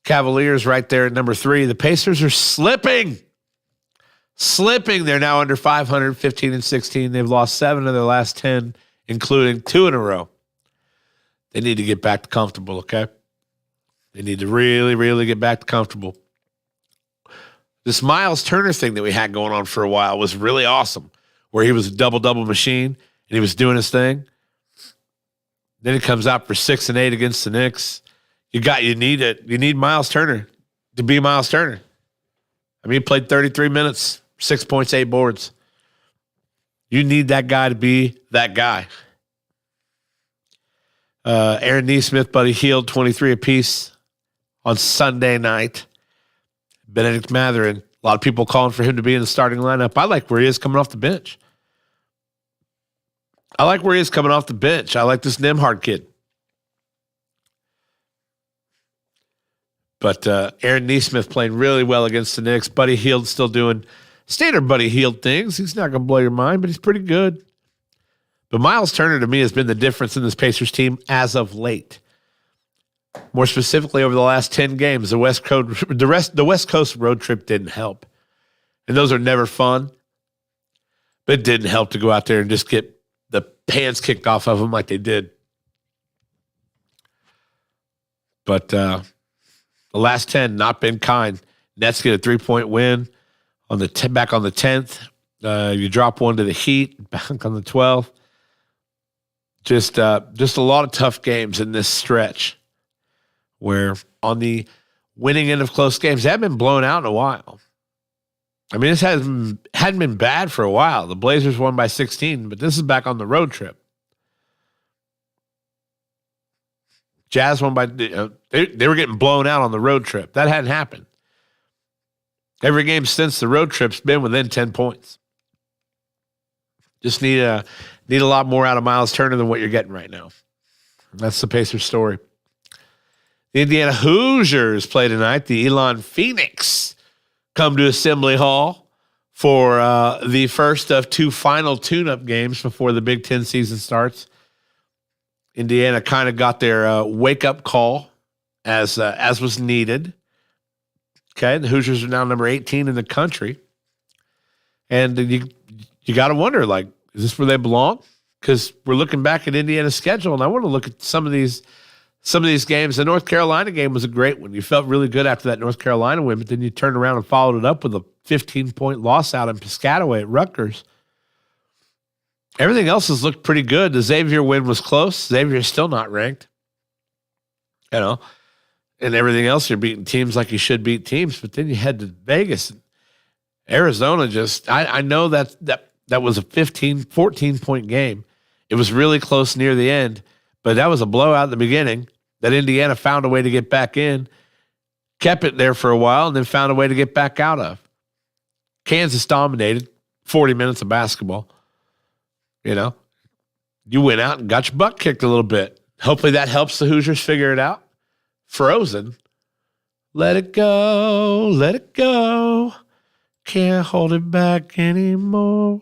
Cavaliers right there at number 3. The Pacers are slipping. They're now under 500, 15-16. They've lost 7 of their last 10, including 2 in a row. They need to get back to comfortable, okay? They need to really, really get back to comfortable. This Miles Turner thing that we had going on for a while was really awesome, where he was a double-double machine and he was doing his thing. Then he comes out for 6 and 8 against the Knicks. You need it. You need Miles Turner to be Miles Turner. I mean, he played 33 minutes, 6 points, 8 boards. You need that guy to be that guy. Aaron Nesmith, Buddy Hield, 23 apiece on Sunday night. Benedict Mathurin, a lot of people calling for him to be in the starting lineup. I like where he is coming off the bench. I like where he is coming off the bench. I like this Nembhard kid. But Aaron Nesmith playing really well against the Knicks. Buddy Hield still doing standard Buddy Hield things. He's not going to blow your mind, but he's pretty good. But Miles Turner, to me, has been the difference in this Pacers team as of late. More specifically, over the last 10 games, the West Coast road trip didn't help. And those are never fun. But it didn't help to go out there and just get the pants kicked off of them like they did. But the last 10, not been kind. Nets get a 3-point win on the back on the 10th. You drop one to the Heat, back on the 12th. Just a lot of tough games in this stretch where on the winning end of close games, they haven't been blown out in a while. I mean, this hadn't been bad for a while. The Blazers won by 16, but this is back on the road trip. Jazz won by they were getting blown out on the road trip. That hadn't happened. Every game since the road trip's been within 10 points. Just need a lot more out of Miles Turner than what you're getting right now. That's the Pacers story. The Indiana Hoosiers play tonight. The Elon Phoenix come to Assembly Hall for the first of 2 final tune-up games before the Big Ten season starts. Indiana kind of got their wake-up call as was needed. Okay, the Hoosiers are now number 18 in the country. And you got to wonder, like, is this where they belong? Because we're looking back at Indiana's schedule, and I want to look at some of these games. The North Carolina game was a great one. You felt really good after that North Carolina win, but then you turned around and followed it up with a 15-point loss out in Piscataway at Rutgers. Everything else has looked pretty good. The Xavier win was close. Xavier's still not ranked. You know, and everything else, you're beating teams like you should beat teams, but then you head to Vegas. Arizona just, I know that was a 14-point game. It was really close near the end, but that was a blowout at the beginning that Indiana found a way to get back in, kept it there for a while, and then found a way to get back out of. Kansas dominated 40 minutes of basketball. You know, you went out and got your butt kicked a little bit. Hopefully that helps the Hoosiers figure it out. Frozen. Let it go. Let it go. Can't hold it back anymore.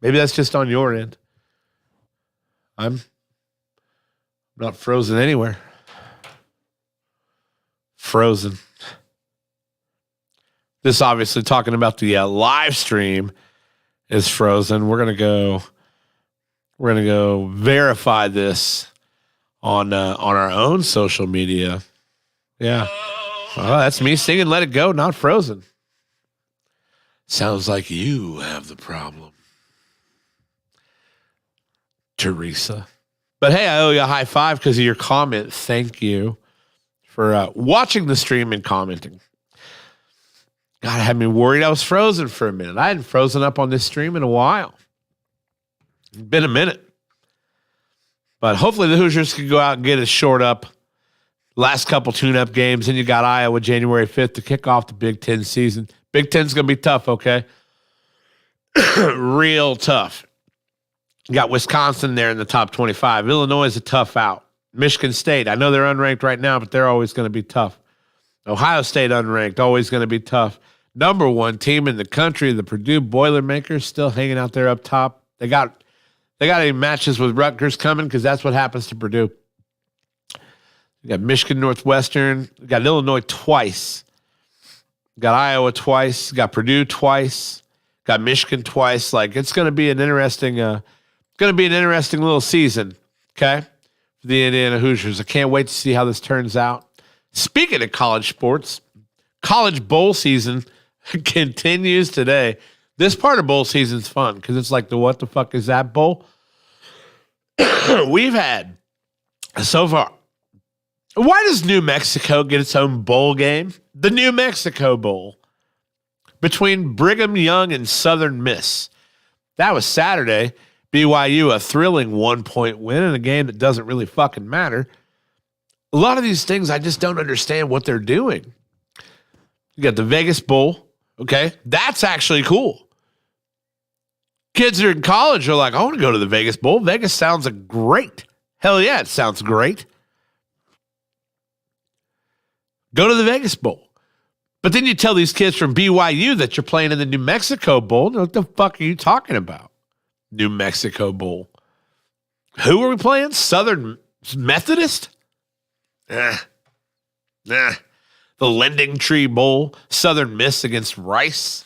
Maybe that's just on your end. I'm not frozen anywhere. Frozen. This obviously talking about the live stream is frozen. We're gonna go verify this on our own social media. Yeah. Oh, that's me singing Let It Go, not frozen. Sounds like you have the problem, Teresa. But hey, I owe you a high five because of your comment. Thank you for watching the stream and commenting. God, it had me worried I was frozen for a minute. I hadn't frozen up on this stream in a while. It's been a minute. But hopefully the Hoosiers can go out and get a short up. Last couple tune-up games, and you got Iowa January 5th to kick off the Big Ten season. Big Ten's going to be tough, okay? Real tough. You got Wisconsin there in the top 25. Illinois is a tough out. Michigan State, I know they're unranked right now, but they're always going to be tough. Ohio State unranked, always going to be tough. Number 1 team in the country, the Purdue Boilermakers, still hanging out there up top. They got any matches with Rutgers coming because that's what happens to Purdue. You got Michigan Northwestern. You got Illinois twice. You got Iowa twice. You got Purdue twice. Got Michigan twice. Like, it's going to be an interesting little season. Okay, for the Indiana Hoosiers. I can't wait to see how this turns out. Speaking of college sports, college bowl season continues today. This part of bowl season is fun because it's like the what the fuck is that bowl? We've had so far. Why does New Mexico get its own bowl game? The New Mexico Bowl between Brigham Young and Southern Miss. That was Saturday. BYU, a thrilling 1-point win in a game that doesn't really fucking matter. A lot of these things, I just don't understand what they're doing. You got the Vegas Bowl. Okay, that's actually cool. Kids that are in college are like, I want to go to the Vegas Bowl. Vegas sounds great. Hell yeah, it sounds great. Go to the Vegas Bowl. But then you tell these kids from BYU that you're playing in the New Mexico Bowl. What the fuck are you talking about? New Mexico Bowl. Who are we playing? Southern Methodist? The Lending Tree Bowl. Southern Miss against Rice.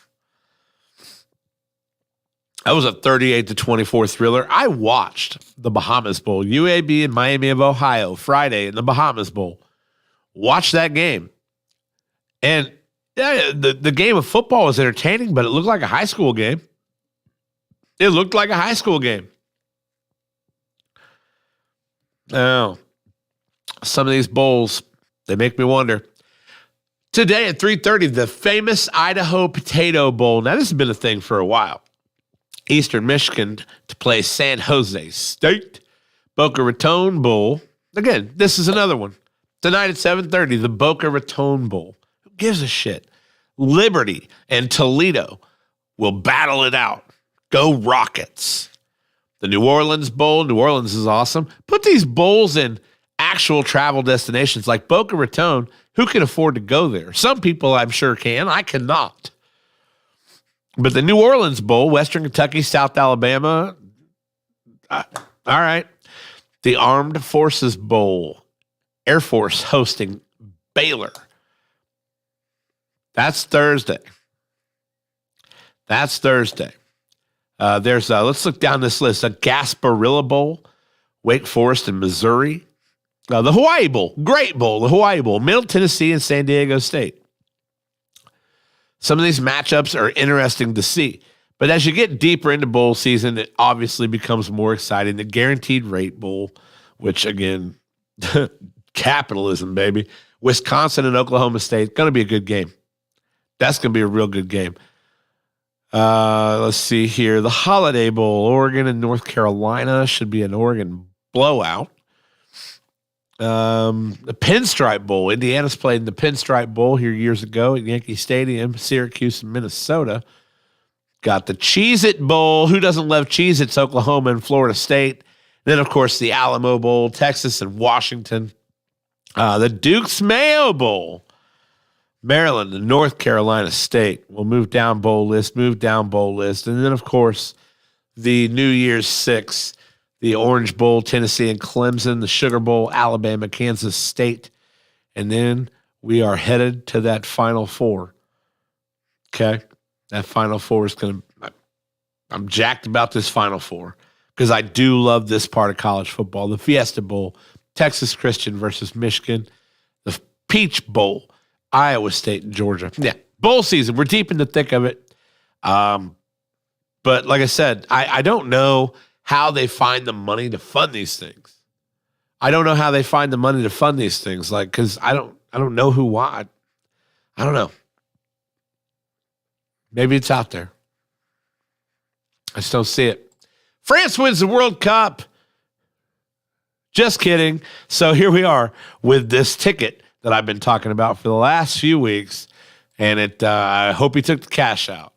That was a 38-24 thriller. I watched the Bahamas Bowl. UAB and Miami of Ohio Friday in the Bahamas Bowl. Watched that game. And yeah, the game of football was entertaining, but it looked like a high school game. It looked like a high school game. Now, some of these bowls, they make me wonder. Today at 3:30, the famous Idaho Potato Bowl. Now, this has been a thing for a while. Eastern Michigan to play San Jose State. Boca Raton Bowl. Again, this is another one. Tonight at 7:30, the Boca Raton Bowl. Who gives a shit? Liberty and Toledo will battle it out. Go Rockets. The New Orleans Bowl. New Orleans is awesome. Put these bowls in actual travel destinations like Boca Raton. Who can afford to go there? Some people I'm sure can. I cannot. But the New Orleans Bowl, Western Kentucky, South Alabama. All right. The Armed Forces Bowl. Air Force hosting Baylor. That's Thursday. Let's look down this list. A Gasparilla Bowl, Wake Forest and Missouri. The Hawaii Bowl, great bowl. The Hawaii Bowl, Middle Tennessee and San Diego State. Some of these matchups are interesting to see. But as you get deeper into bowl season, it obviously becomes more exciting. The Guaranteed Rate Bowl, which again, capitalism, baby. Wisconsin and Oklahoma State, going to be a good game. That's going to be a real good game. Let's see here. The Holiday Bowl, Oregon and North Carolina, should be an Oregon blowout. The Pinstripe Bowl. Indiana's played in the Pinstripe Bowl here years ago at Yankee Stadium, Syracuse and Minnesota. Got the Cheez-It Bowl. Who doesn't love Cheez-Its? Oklahoma and Florida State. Then, of course, the Alamo Bowl, Texas and Washington. The Duke's Mayo Bowl. Maryland and North Carolina State. We'll move down bowl list. And then, of course, the New Year's Six. The Orange Bowl, Tennessee and Clemson. The Sugar Bowl, Alabama, Kansas State. And then we are headed to that Final Four. Okay? That Final Four is going to... I'm jacked about this Final Four because I do love this part of college football. The Fiesta Bowl, Texas Christian versus Michigan. The Peach Bowl, Iowa State and Georgia. Yeah, bowl season. We're deep in the thick of it. But like I said, I don't know how they find the money to fund these things. I don't know how they find the money to fund these things. Like, because I don't know why. I don't know. Maybe it's out there. I just don't see it. France wins the World Cup. Just kidding. So here we are with this ticket that I've been talking about for the last few weeks. And I hope he took the cash out.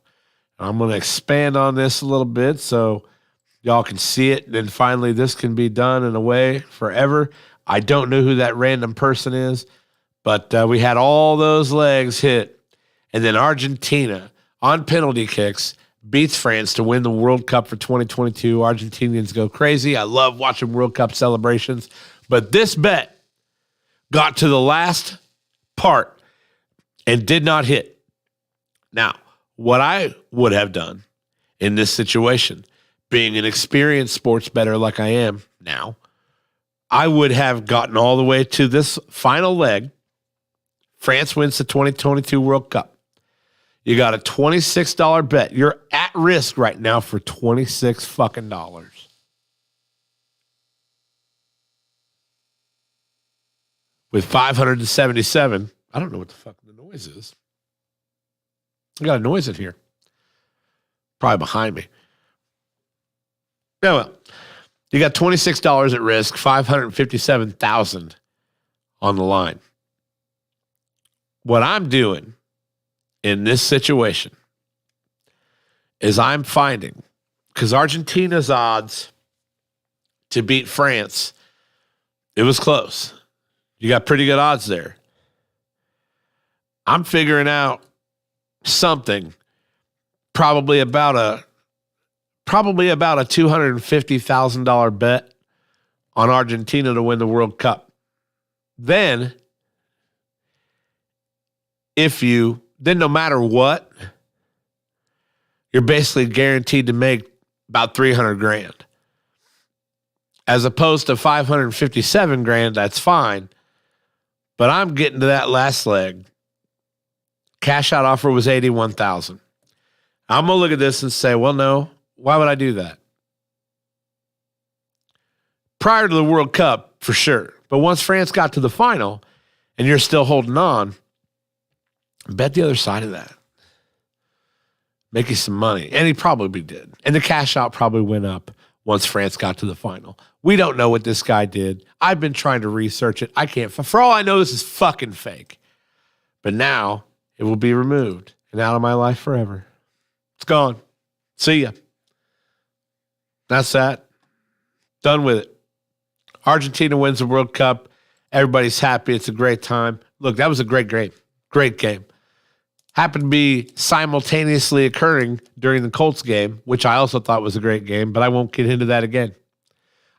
I'm going to expand on this a little bit so y'all can see it. And then finally, this can be done in a way forever. I don't know who that random person is, but we had all those legs hit. And then Argentina on penalty kicks beats France to win the World Cup for 2022. Argentinians go crazy. I love watching World Cup celebrations. But this bet got to the last part and did not hit. Now, what I would have done in this situation, being an experienced sports bettor like I am now, I would have gotten all the way to this final leg. France wins the 2022 World Cup. You got a $26 bet. You're at risk right now for $26 fucking dollars. With 577, I don't know what the fuck the noise is. I got a noise in here. Probably behind me. Yeah, well, you got $26 at risk, $557,000 on the line. What I'm doing in this situation is I'm finding, because Argentina's odds to beat France, it was close. You got pretty good odds there. I'm figuring out something, probably about a $250,000 bet on Argentina to win the World Cup. Then, no matter what, you're basically guaranteed to make about $300,000. As opposed to $557,000, that's fine. But I'm getting to that last leg. Cash out offer was $81,000. I'm going to look at this and say, well, no, why would I do that? Prior to the World Cup, for sure. But once France got to the final and you're still holding on, bet the other side of that. Make you some money. And he probably did. And the cash out probably went up once France got to the final. We don't know what this guy did. I've been trying to research it. I can't. For all I know, this is fucking fake. But now it will be removed and out of my life forever. It's gone. See ya. That's that. Done with it. Argentina wins the World Cup. Everybody's happy. It's a great time. Look, that was a great game. Great game. Happened to be simultaneously occurring during the Colts game, which I also thought was a great game, but I won't get into that again.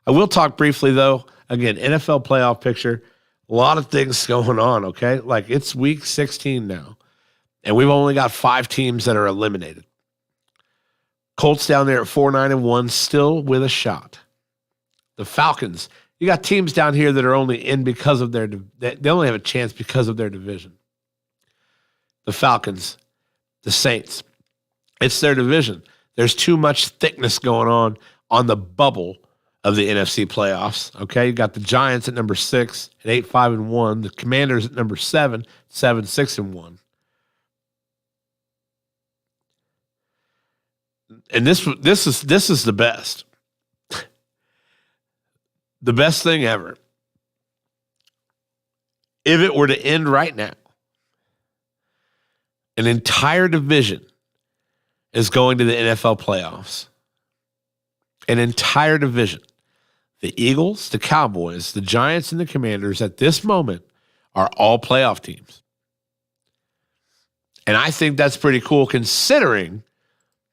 I will talk briefly, though. Again, NFL playoff picture. A lot of things going on, okay? Like, it's week 16 now, and we've only got 5 teams that are eliminated. Colts down there at 4-9-1, still with a shot. The Falcons, you got teams down here that are only in because of they only have a chance because of their division. The Falcons, the Saints, it's their division. There's too much thickness going on the bubble of the NFC playoffs. Okay, you got the Giants at number 6 at 8-5-1. The Commanders at number 7, 7-6-1. And this is the best. The best thing ever. If it were to end right now, an entire division is going to the NFL playoffs. An entire division. The Eagles, the Cowboys, the Giants, and the Commanders at this moment are all playoff teams. And I think that's pretty cool considering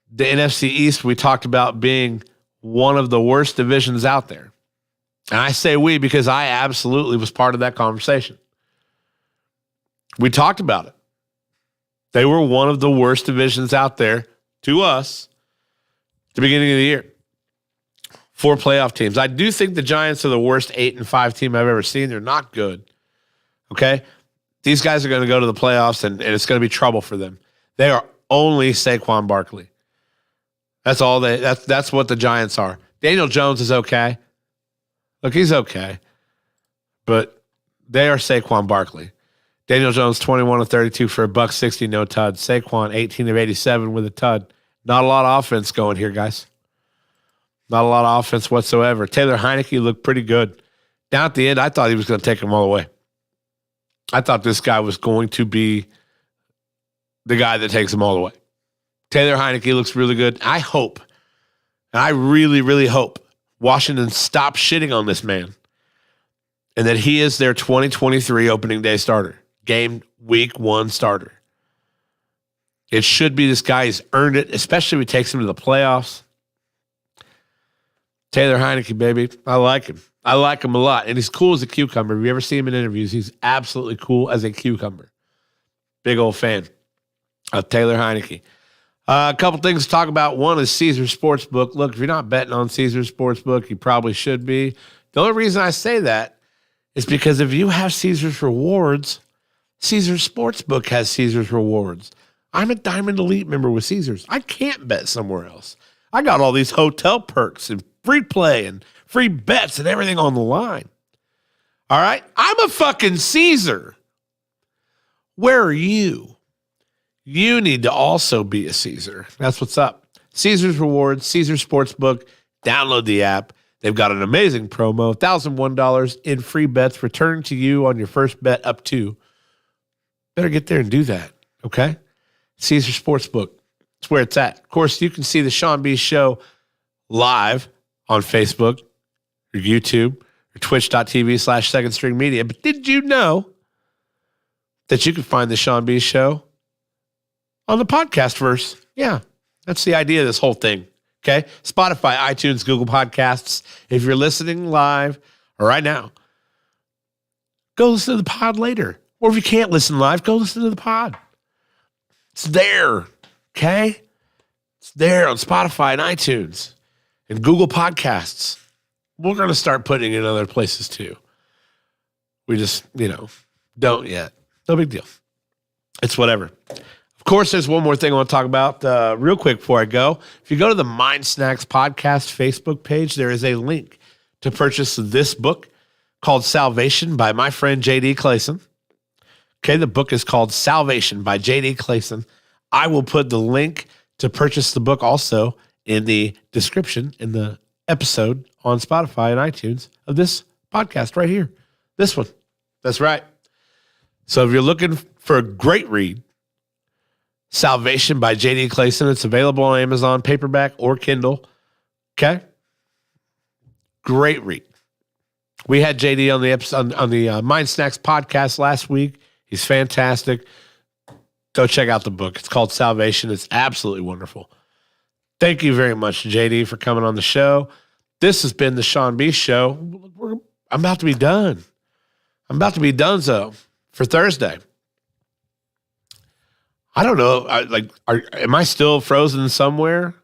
the NFC East we talked about being one of the worst divisions out there. And I say we because I absolutely was part of that conversation. We talked about it. They were one of the worst divisions out there to us at the beginning of the year. 4 playoff teams. I do think the Giants are the worst 8-5 team I've ever seen. They're not good. Okay? These guys are going to go to the playoffs, and it's going to be trouble for them. They are only Saquon Barkley. That's all that's what the Giants are. Daniel Jones is okay. Look, he's okay. But they are Saquon Barkley. Daniel Jones, 21 of 32 for $160, no tud. Saquon, 18 of 87 with a tud. Not a lot of offense going here, guys. Not a lot of offense whatsoever. Taylor Heineke looked pretty good. Down at the end, I thought he was going to take them all away. I thought this guy was going to be the guy that takes them all the way. Taylor Heineke looks really good. I hope, and I really, really hope, Washington stops shitting on this man and that he is their 2023 opening day starter. Game week 1 starter. It should be this guy. He's earned it, especially if he takes him to the playoffs. Taylor Heineke, baby. I like him. I like him a lot. And he's cool as a cucumber. If you ever see him in interviews, he's absolutely cool as a cucumber. Big old fan of Taylor Heineke. A couple things to talk about. One is Caesars Sportsbook. Look, if you're not betting on Caesars Sportsbook, you probably should be. The only reason I say that is because if you have Caesars Rewards, Caesars Sportsbook has Caesars Rewards. I'm a Diamond Elite member with Caesars. I can't bet somewhere else. I got all these hotel perks and free play and free bets and everything on the line. All right? I'm a fucking Caesar. Where are you? You need to also be a Caesar. That's what's up. Caesars Rewards, Caesars Sportsbook. Download the app. They've got an amazing promo. $1,001 in free bets returned to you on your first bet up to. Better get there and do that, okay? Caesar Sportsbook. It's where it's at. Of course, you can see the Sean B Show live on Facebook or YouTube or twitch.tv/Second String Media. But did you know that you can find the Sean B Show on the podcast verse? Yeah, that's the idea of this whole thing. Okay? Spotify, iTunes, Google Podcasts. If you're listening live or right now, go listen to the pod later. Or if you can't listen live, go listen to the pod. It's there. Okay? It's there on Spotify and iTunes and Google Podcasts. We're going to start putting it in other places too. We just, don't yet. No big deal. It's whatever. Of course, there's one more thing I want to talk about real quick before I go. If you go to the Mind Snacks Podcast Facebook page, there is a link to purchase this book called Salvation by my friend J.D. Clayson. Okay, the book is called Salvation by J.D. Clayson. I will put the link to purchase the book also in the description in the episode on Spotify and iTunes of this podcast right here. This one. That's right. So if you're looking for a great read, Salvation by J.D. Clayson, it's available on Amazon, paperback or Kindle. Okay? Great read. We had J.D. on the episode on the Mind Snacks podcast last week. He's fantastic. Go check out the book. It's called Salvation. It's absolutely wonderful. Thank you very much, JD, for coming on the show. This has been the Sean B Show. I'm about to be done. I'm about to be done, so for Thursday. I don't know. Am I still frozen somewhere?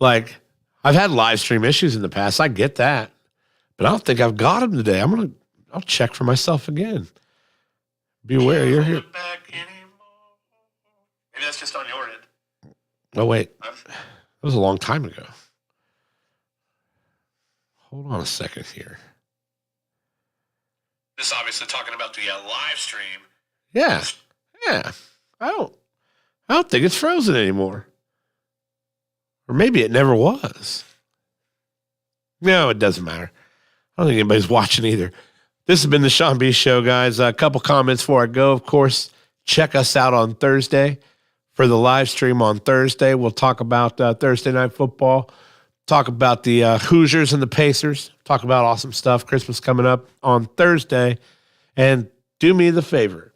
Like, I've had live stream issues in the past. I get that, but I don't think I've got them today. I'll check for myself again. Be aware you're here. Maybe that's just on your end. Oh, wait. That was a long time ago. Hold on a second here. This obviously talking about the live stream. Yeah. I don't think it's frozen anymore. Or maybe it never was. No, it doesn't matter. I don't think anybody's watching either. This has been the Sean B Show, guys. A couple comments before I go. Of course, check us out on Thursday for the live stream on Thursday. We'll talk about Thursday Night Football, talk about the Hoosiers and the Pacers, talk about awesome stuff. Christmas coming up on Thursday. And do me the favor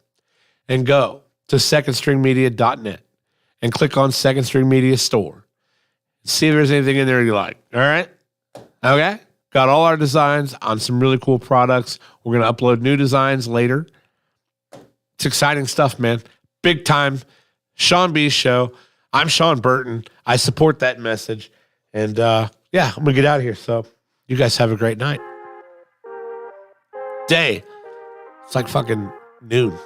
and go to secondstringmedia.net and click on Second String Media Store. See if there's anything in there you like. All right? Okay? Got all our designs on some really cool products. We're going to upload new designs later. It's exciting stuff, man. Big time. Sean B Show. I'm Sean Burton. I support that message. And, I'm going to get out of here. So you guys have a great night. Day. It's like fucking noon.